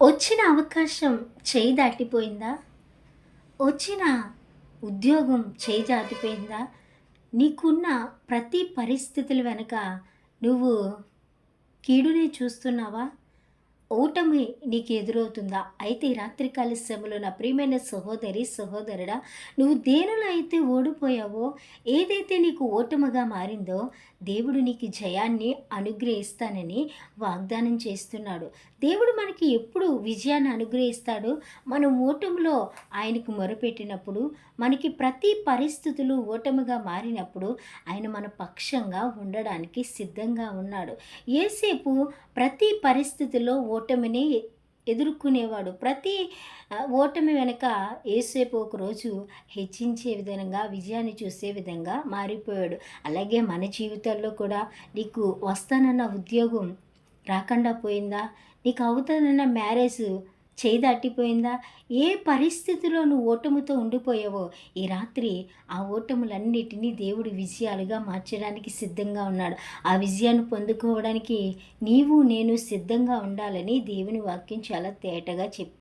వచ్చిన అవకాశం చేయి దాటిపోయిందా? వచ్చిన ఉద్యోగం చేయి దాటిపోయిందా? నీకున్న ప్రతి పరిస్థితుల వెనక నువ్వు కీడునే చూస్తున్నావా? ఓటమి నీకు ఎదురవుతుందా? అయితే ఈ రాత్రికాల సమయంలో నా ప్రియమైన సహోదరి, సహోదరుడా, నువ్వు దేనిలో అయితే ఓడిపోయావో, ఏదైతే నీకు ఓటమిగా మారిందో, దేవుడు నీకు జయాన్ని అనుగ్రహిస్తానని వాగ్దానం చేస్తున్నాడు. దేవుడు మనకి ఎప్పుడు విజయాన్ని అనుగ్రహిస్తాడో, మనం ఓటమిలో ఆయనకు మొరపెట్టినప్పుడు, మనకి ప్రతి పరిస్థితులు ఓటమిగా మారినప్పుడు, ఆయన మన పక్షంగా ఉండడానికి సిద్ధంగా ఉన్నాడు. యేసేపు ప్రతి పరిస్థితిలో ఓటమిని ఎదుర్కొనేవాడు. ప్రతి ఓటమి వెనక యేసేపు ఒకరోజు హెచ్చించే విధంగా, విజయాన్ని చూసే విధంగా మారిపోయాడు. అలాగే మన జీవితాల్లో కూడా నీకు వస్తానన్న ఉద్యోగం రాకుండా పోయిందా? నీకు అవుతానన్న మ్యారేజ్ చేయి దాటిపోయిందా? ఏ పరిస్థితిలో నువ్వు ఓటమితో ఉండిపోయావో, ఈ రాత్రి ఆ ఓటములన్నిటినీ దేవుడు విజయాలుగా మార్చడానికి సిద్ధంగా ఉన్నాడు. ఆ విజయాన్ని పొందుకోవడానికి నీవు, నేను సిద్ధంగా ఉండాలని దేవుని వాక్యం చాలా తేటగా